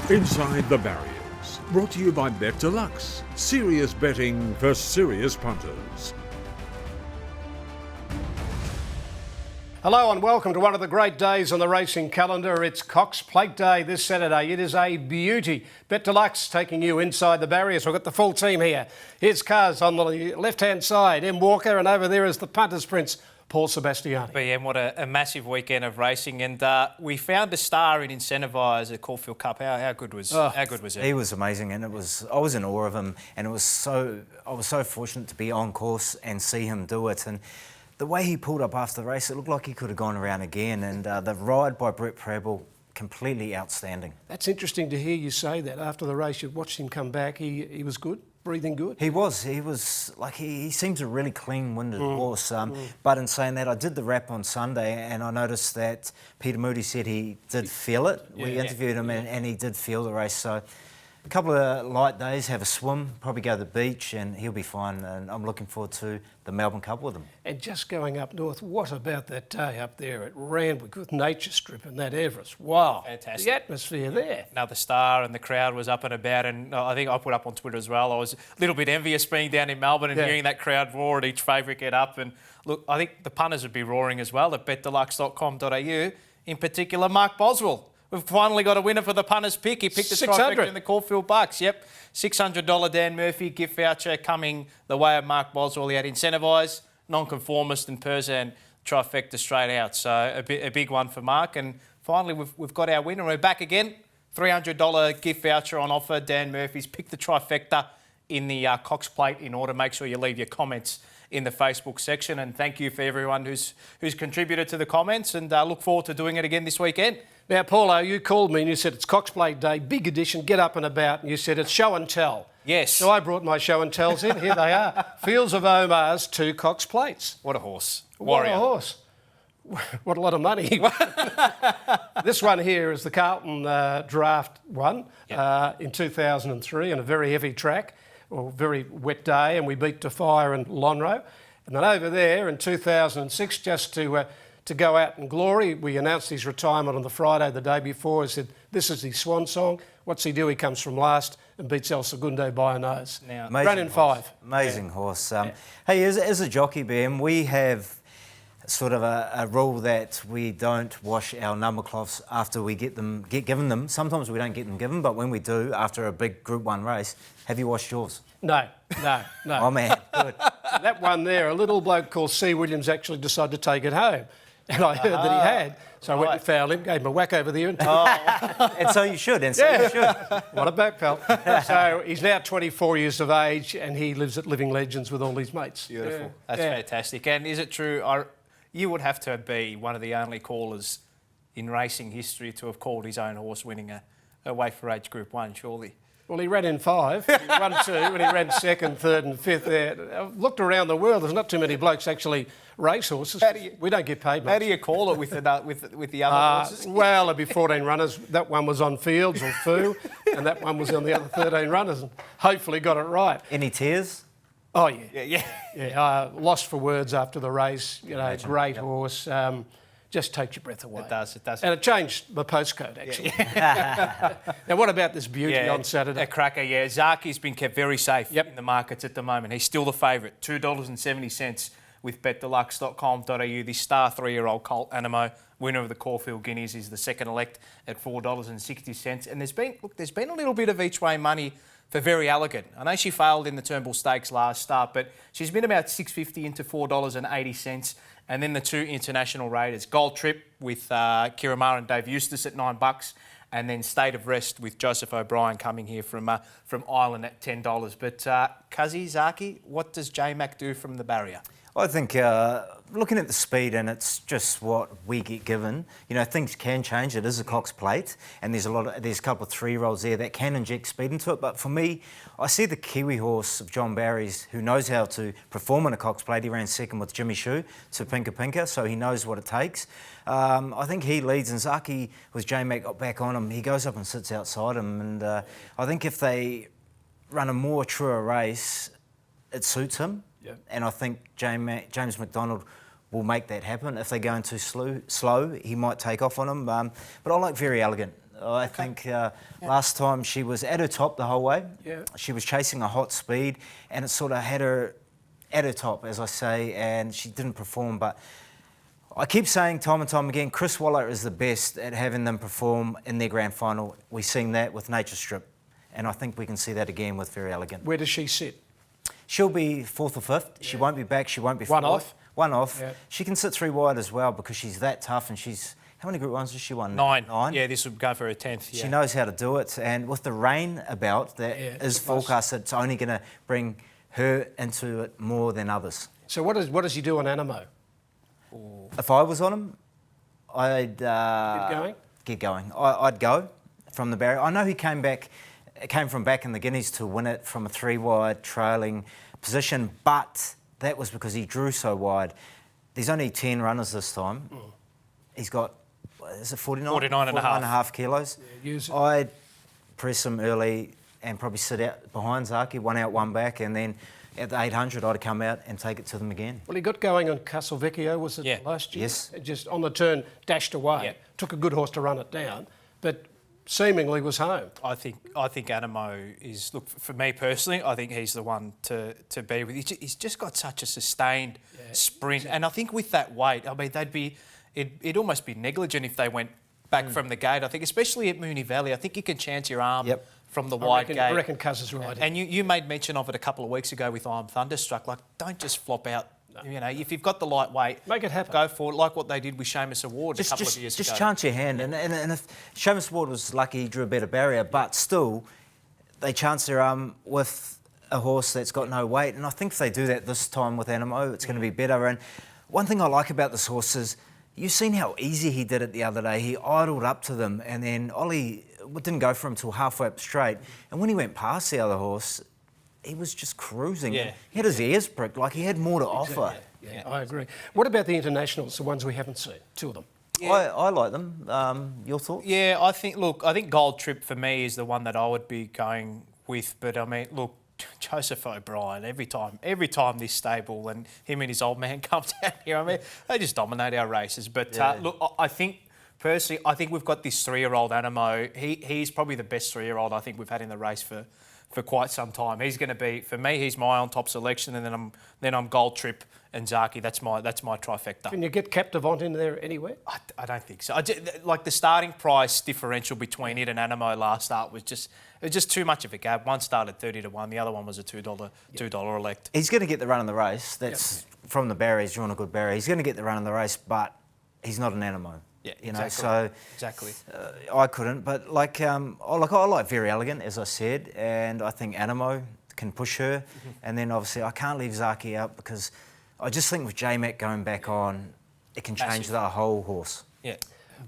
Inside the Barriers, brought to you by BetDeluxe. Serious betting for serious punters. Hello and welcome to one of the great days on the racing calendar. It's Cox Plate Day this Saturday. It is a beauty. BetDeluxe taking you inside the barriers. We've got the full team here. Here's Cars on the left-hand side, M. Walker, and over there is the Punters Prince, Paul Sebastiani. BM, what a massive weekend of racing, and we found a star in Incentivise at Caulfield Cup. How good was it? He was amazing, and I was in awe of him, and I was so fortunate to be on course and see him do it. And the way he pulled up after the race, it looked like he could have gone around again. And the ride by Brett Prebble, completely outstanding. That's interesting to hear you say that. After the race, you watched him come back. He was good, breathing good. He was like he seems a really clean-winded horse. But in saying that, I did the wrap on Sunday, and I noticed that Peter Moody said he did feel it. We interviewed him, and he did feel the race. So a couple of light days, have a swim, probably go to the beach, and he'll be fine. And I'm looking forward to the Melbourne Cup with him. And just going up north, what about that day up there at Randwick with Nature Strip and that Everest? Wow, fantastic. The atmosphere there. Another star, and the crowd was up and about, and I think I put up on Twitter as well. I was a little bit envious being down in Melbourne and hearing that crowd roar at each favourite get up. And look, I think the punters would be roaring as well at betdeluxe.com.au, in particular Mark Boswell. We've finally got a winner for the punters pick. He picked the trifecta in the Caulfield Bucks. Yep, $600 Dan Murphy gift voucher coming the way of Mark Boswell. He had Incentivise, Nonconformist and Perzan trifecta straight out. So a big one for Mark. And finally, we've got our winner. We're back again. $300 gift voucher on offer. Dan Murphy's picked the trifecta in the Cox Plate in order. Make sure you leave your comments in the Facebook section. And thank you for everyone who's contributed to the comments. And look forward to doing it again this weekend. Now, Paulo, you called me and you said it's Cox Plate Day, big edition, get up and about, and you said it's show and tell. Yes. So I brought my show and tells in. Here they are. Fields of Omar's 2 Cox Plates. What a horse. Warrior. What a horse. What a lot of money. This one here is the Carlton draft one in 2003 on a very heavy track, or very wet day, and we beat Defire and Lonhro. And then over there in 2006, just to go out in glory, we announced his retirement on the Friday the day before. I said, this is his swan song. What's he do? He comes from last and beats El Segundo by a nose. Now, ran in 5. Amazing horse. Hey, as a jockey, BM, we have sort of a rule that we don't wash our number cloths after we get given them. Sometimes we don't get them given, but when we do, after a big Group 1 race, have you washed yours? No. Oh, man, good. That one there, a little bloke called C. Williams actually decided to take it home. And I heard that he had. So I went and fouled him, gave him a whack over the ear. And so you should. You should. What a back, pal. So he's now 24 years of age and he lives at Living Legends with all his mates. Beautiful. Yeah. That's fantastic. And is it true, you would have to be one of the only callers in racing history to have called his own horse winning a weight for age Group 1, surely? Well, he ran in 5, he won 2, and he ran 2nd, 3rd and 5th there. I've looked around the world, there's not too many blokes actually race horses. We don't get paid much. How do you call it with the other horses? Well, there'd be 14 runners. That one was on Fields or Foo, and that one was on the other 13 runners, and hopefully got it right. Any tears? Oh, yeah. Lost for words after the race. You know, great horse. Just takes your breath away. It does. And it changed my postcode, actually. Now, what about this beauty on Saturday? A cracker, Zaki's been kept very safe in the markets at the moment. He's still the favourite, $2.70 with betdeluxe.com.au. This star 3-year-old Colt Animo, winner of the Caulfield Guineas, is the second elect at $4.60. And there's been a little bit of each way money for Very Elegant. I know she failed in the Turnbull Stakes last start, but she's been about $6.50 into $4.80. And then the 2 international raiders, Gold Trip with Kira Maher and Dave Eustace at $9, and then State of Rest with Joseph O'Brien coming here from Ireland at $10. But Cuzzy, Zaki, what does J-Mac do from the barrier? I think looking at the speed, and it's just what we get given. You know, things can change. It is a Cox Plate, and there's a couple of 3-year-olds there that can inject speed into it. But for me, I see the Kiwi horse of John Barry's, who knows how to perform in a Cox Plate. He ran second with Jimmy Shue to Pinka, so he knows what it takes. I think he leads, and Zaki, with J-Mac got back on him, he goes up and sits outside him. And I think if they run a more truer race, it suits him. Yep. And I think James McDonald will make that happen. If they're going too slow, he might take off on him. But I like Very Elegant. I think last time she was at her top the whole way. Yeah. She was chasing a hot speed, and it sort of had her at her top, as I say, and she didn't perform. But I keep saying time and time again, Chris Waller is the best at having them perform in their grand final. We've seen that with Nature Strip, and I think we can see that again with Very Elegant. Where does she sit? She'll be 4th or 5th. She won't be back. She won't be One 4th. off? One off. Yeah. She can sit 3 wide as well because she's that tough, and she's... How many Group 1s has she won? 9. 9? Yeah, this would go for a 10th. Yeah. She knows how to do it, and with the rain about, that is forecast, it's only going to bring her into it more than others. So what does he do on Animo? If I was on him, I'd Get going? I'd go from the barrier. I know he came from back in the Guineas to win it from a 3 wide trailing position, but that was because he drew so wide. There's only 10 runners this time. He's got, is it 49? 49 and a half. 49 and a half kilos. Yeah, use it. I'd press him early and probably sit out behind Zaki, 1 out, 1 back, and then at the 800 I'd come out and take it to them again. Well, he got going on Castelvecchio, was it last year? Yes. It just on the turn, dashed away. Yeah. Took a good horse to run it down, but seemingly was home. I think Animo is, look, for me personally, I think he's the one to be with. He's just got such a sustained sprint, and I think with that weight, I mean, it'd almost be negligent if they went back from the gate. I think, especially at Moonee Valley, I think you can chance your arm from the wide gate. I reckon Cuz is right. And you made mention of it a couple of weeks ago with I'm Thunderstruck. Like, don't just flop out. No. You know, if you've got the light weight, make it happen. Go for it, like what they did with Seamus Award a couple of years ago. Just chance your hand. And if Seamus Award was lucky, he drew a better barrier, but still, they chance their arm with a horse that's got no weight. And I think if they do that this time with Animo, it's going to be better. And one thing I like about this horse is, you've seen how easy he did it the other day. He idled up to them, and then Ollie didn't go for him till halfway up straight. And when he went past the other horse, he was just cruising. Yeah. He had his ears pricked, like he had more to offer. Yeah, I agree. What about the internationals, the ones we haven't seen? 2 of them. Yeah. I like them. Your thoughts? Yeah, I think Gold Trip for me is the one that I would be going with. But I mean, look, Joseph O'Brien, every time this stable and him and his old man come down here, I mean, they just dominate our races. But look, I think personally, we've got this 3-year-old Animo. He's probably the best 3-year-old I think we've had in the race for quite some time. He's going to be, for me, he's my on top selection, and then I'm Gold Trip and Zaki. That's my trifecta. Can you get Captivant in there anywhere? I don't think so. Like the starting price differential between it and Animo last start was just too much of a gap. One started 30 to 1, the other one was a $2 elect. He's going to get the run in the race. That's from the barrier. He's drawn a good barrier. He's going to get the run in the race, but he's not an Animo. Yeah, you know, exactly. so exactly. I couldn't, but I like Very Elegant, as I said, and I think Animo can push her, and then obviously I can't leave Zaki out because I just think with J-Mac going back on, it can change the whole horse. Yeah,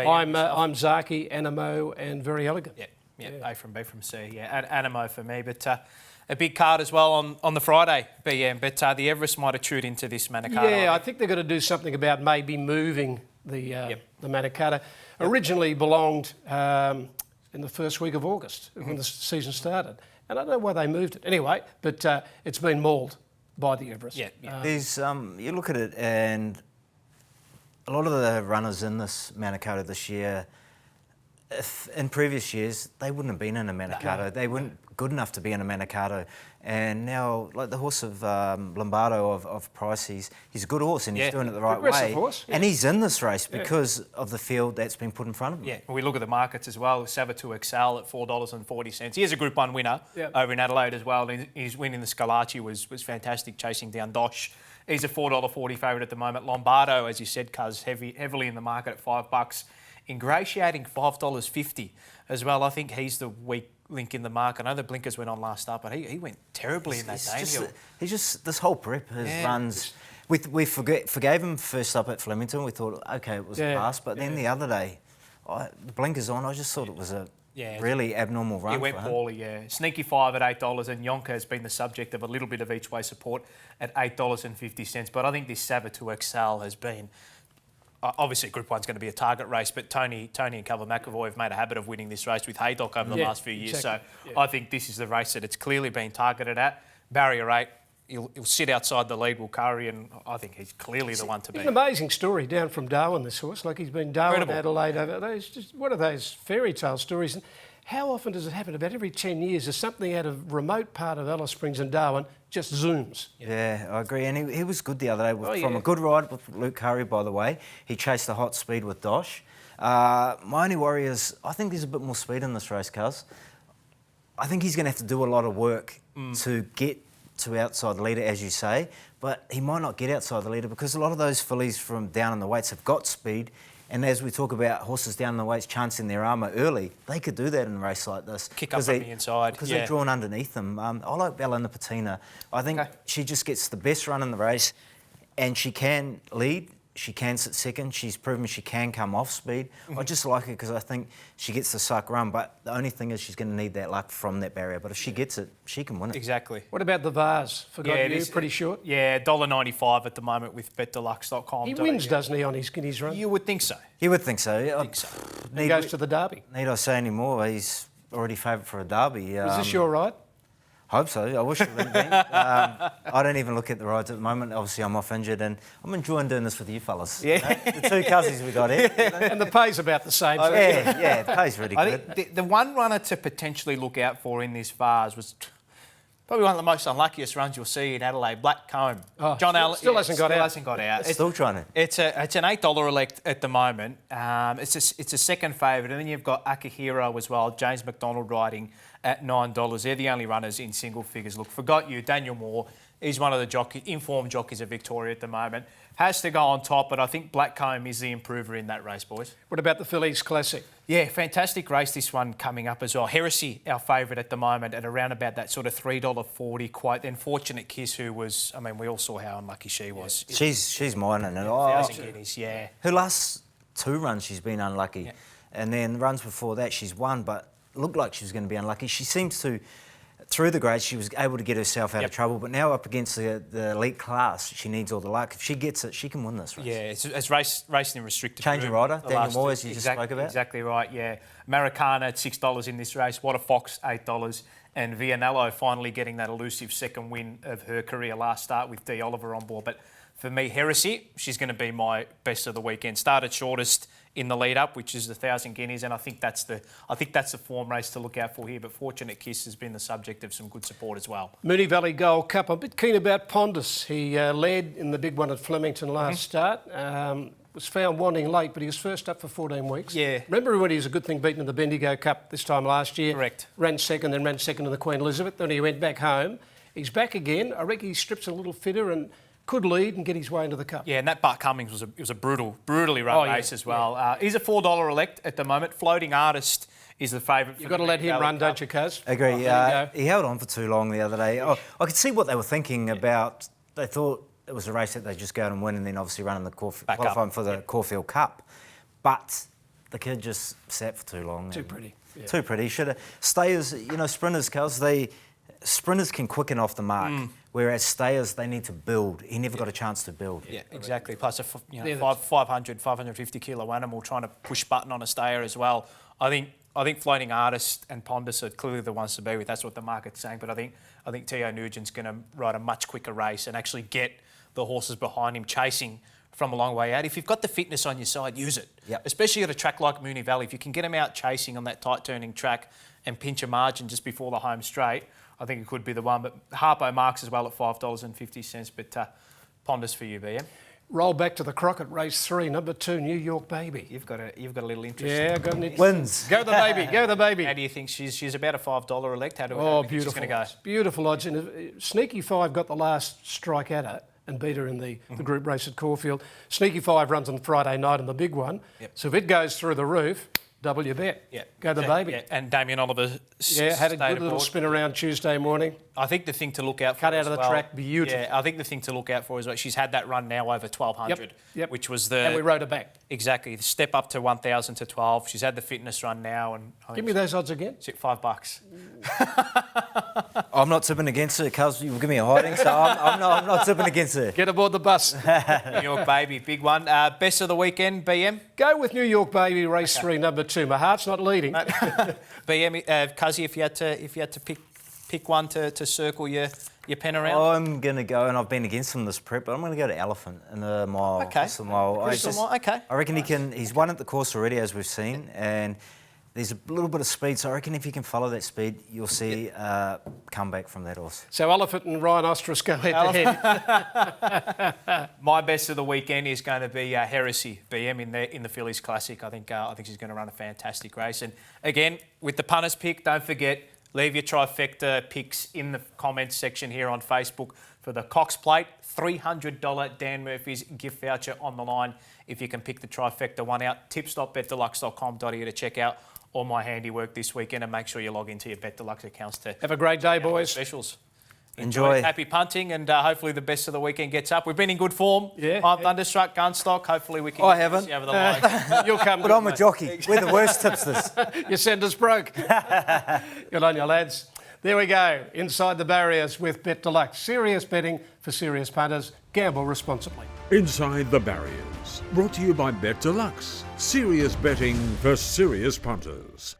I'm Zaki, Animo, and Very Elegant. Yeah, A from B from C. Yeah, Animo for me, but a big card as well on the Friday, BM. But the Everest might have chewed into this Manikato. Yeah, I think they're going to do something about maybe moving the Manikato. Originally belonged in the first week of August when the season started, and I don't know why they moved it. Anyway, but it's been mauled by the Everest. Yeah. There's you look at it, and a lot of the runners in this Manikato this year, if in previous years they wouldn't have been in a Manikato. No. They weren't good enough to be in a Manikato. And now, like the horse of Lombardo of Price, he's a good horse and he's doing it the right way. Horse. And he's in this race because of the field that's been put in front of him. Yeah, we look at the markets as well. Savatu Excel at $4.40. He is a Group 1 winner over in Adelaide as well. His win in the Scalacci was fantastic, chasing down Dosh. He's a $4.40 favourite at the moment. Lombardo, as you said, Cuz, heavily in the market at $5. Ingratiating $5.50 as well. I think he's the weak link in the market. I know the blinkers went on last start, but he went terribly in that Danehill. He's just this whole prep, his runs. We forgave him first up at Flemington. We thought, okay, it was a pass, but then the other day, the blinkers on. I just thought it was a really abnormal run. He went poorly. Sneaky 5 at $8, and Yonka has been the subject of a little bit of each way support at $8.50. But I think this Savatu Excel has been. Obviously, Group 1's going to be a target race, but Tony and Cover McAvoy have made a habit of winning this race with Haydock over the last few years. Exactly. So I think this is the race that it's clearly been targeted at. Barrier 8, he'll sit outside the lead, will Curry, and I think he's clearly the one to beat. It's an amazing story down from Darwin, this horse. Like, he's been Darwin, Incredible. Adelaide, over those. Just one of those fairy tale stories. And how often does it happen? About every 10 years, there's something out of remote part of Alice Springs and Darwin just zooms. Yeah, I agree. And he was good the other day from a good ride with Luke Curry, by the way. He chased the hot speed with Dosh. My only worry is I think there's a bit more speed in this race, Cuz. I think he's going to have to do a lot of work to get to outside the leader, as you say, but he might not get outside the leader because a lot of those fillies from down in the weights have got speed. And as we talk about horses down in the weights chancing their armour early, they could do that in a race like this. Kick up from the inside. Because they're drawn underneath them. I like Bella Nipotina. I think she just gets the best run in the race and she can lead. She can sit second. She's proven she can come off speed. I just like her because I think she gets the suck run, but the only thing is she's going to need that luck from that barrier. But if she gets it, she can win it. Exactly. What about the Vase? Forgot you, pretty short? Yeah, $1.95 at the moment with BetDeluxe.com. He wins, doesn't he, on his Guineas run? You would think so. You would think so. I think so. He goes to the Derby. Need I say any more? He's already favourite for a Derby. Is this your ride? Hope so. I wish it would have been. I don't even look at the rides at the moment. Obviously, I'm off injured and I'm enjoying doing this with you fellas. Yeah. You know, the two cousins we got here. And the pay's about the same. So Yeah, the pay's really I good. think the one runner to potentially look out for in this Vase was probably one of the most unluckiest runs you'll see in Adelaide, Black Comb. Oh, John Allen still hasn't got out. Still trying to. It's an $8 elect at the moment. It's a second favourite, and then you've got Akihiro as well. James McDonald riding at $9. They're the only runners in single figures. Look, forgot you, Daniel Moore. He's one of the informed jockeys of Victoria at the moment. Has to go on top, but I think Black Comb is the improver in that race, boys. What about the Phillies Classic? Yeah, fantastic race, this one coming up as well. Heresy, our favourite at the moment, at around about that sort of $3.40 quote. Then Fortunate Kiss, who was, I mean, we all saw how unlucky she was. She's mine and 1,000 guineas, yeah. Her last two runs, she's been unlucky. Yeah. And then the runs before that, she's won, but looked like she was going to be unlucky. She seems to, through the grades, she was able to get herself out of trouble, but now up against the elite class, she needs all the luck. If she gets it, she can win this race. Yeah, it's racing in restricted Change of rider, Daniel Moore, as you just spoke about. Exactly right, yeah. Maracana at $6 in this race, What a Fox, $8, and Vianello finally getting that elusive second win of her career last start with D. Oliver on board. But for me, Heresy, she's going to be my best of the weekend. Started shortest in the lead up, which is the 1,000 guineas, and I think that's the form race to look out for here. But Fortunate Kiss has been the subject of some good support as well. Moonee Valley Gold Cup. I'm a bit keen about Pondus. He led in the big one at Flemington last start. Was found wanting late, but he was first up for 14 weeks. Yeah. Remember when he was a good thing beaten in the Bendigo Cup this time last year? Correct. Ran second, then ran second in the Queen Elizabeth. Then he went back home. He's back again. I reckon he strips a little fitter and could lead and get his way into the Cup. Yeah, and that Bart Cummings was a brutally run race as well. Yeah. He's a $4 elect at the moment. Floating Artist is the favourite. You've got to let him run, don't you, Cuz? Agree. He held on for too long the other day. I could see what they were thinking about. They thought it was a race that they just go out and win and then obviously run in the qualifying for the Caulfield Cup. But the kid just sat for too long. Too pretty. Yeah. Too pretty. Should have. Stayers, sprinters, Cuz, sprinters can quicken off the mark, whereas stayers, they need to build. He never got a chance to build. Yeah, exactly. Plus a 550 kilo animal trying to push button on a stayer as well. I think Floating Artist and Pondus are clearly the ones to be with. That's what the market's saying. But I think Teo Nugent's going to ride a much quicker race and actually get the horses behind him chasing from a long way out. If you've got the fitness on your side, use it. Yep. Especially at a track like Moonee Valley. If you can get them out chasing on that tight turning track and pinch a margin just before the home straight, I think it could be the one. But Harpo marks as well at $5.50. But Pondus for you, BM. Roll back to the Crockett, race 3, number 2, New York Baby. You've got a little interest. Yeah, got an interest. Wins. Go the baby, go the baby. How do you think she's about a $5 elect? How do you think beautiful. she's going to go? Beautiful odds. And Sneaky Five got the last strike at her and beat her in the group race at Caulfield. Sneaky Five runs on Friday night in the big one. Yep. So if it goes through the roof, double your bet. Yeah. Go the baby. Yeah. And Damien Oliver had a good little spin around Tuesday morning. I think the thing to look out for Cut out of the track, beautiful. Yeah, I think the thing to look out for is she's had that run now over 1,200, which was And we rode her back. Exactly, the step up to 1,000 to 12. She's had the fitness run now. And Give me those odds again. $5. I'm not tipping against it, Cuz. You'll give me a hiding, so I'm not tipping against it. Get aboard the bus. New York Baby, big one. Best of the weekend, BM? Go with New York Baby, race 3, number 2. My heart's not leading. BM, Cuzzy, if you had to pick pick one to circle your pen around? I'm going to go, and I've been against him this prep, but I'm going to go to Elephant in the mile. Okay. It's a mile. Okay. I reckon he's won at the course already, as we've seen, and there's a little bit of speed, so I reckon if you can follow that speed, you'll see comeback from that horse. So Elephant and Ryan Ostras go head-to-head. My best of the weekend is going to be Heresy BM in the Phillies Classic. I think she's going to run a fantastic race. And again, with the punters pick, don't forget, leave your trifecta picks in the comments section here on Facebook for the Cox Plate. $300 Dan Murphy's gift voucher on the line if you can pick the trifecta one out. tips.betdeluxe.com.au to check out all my handiwork this weekend, and make sure you log into your BetDeluxe accounts to have a great day, boys. Specials. Enjoy. Happy punting, and hopefully the best of the weekend gets up. We've been in good form. I'm Thunderstruck, Gunstock. Hopefully we can I haven't. get over the line. You'll come. But I'm a jockey. We're the worst tipsters. Your centre's broke. Good on you, lads. There we go. Inside the barriers with BetDeluxe. Serious betting for serious punters. Gamble responsibly. Inside the Barriers. Brought to you by BetDeluxe. Serious betting for serious punters.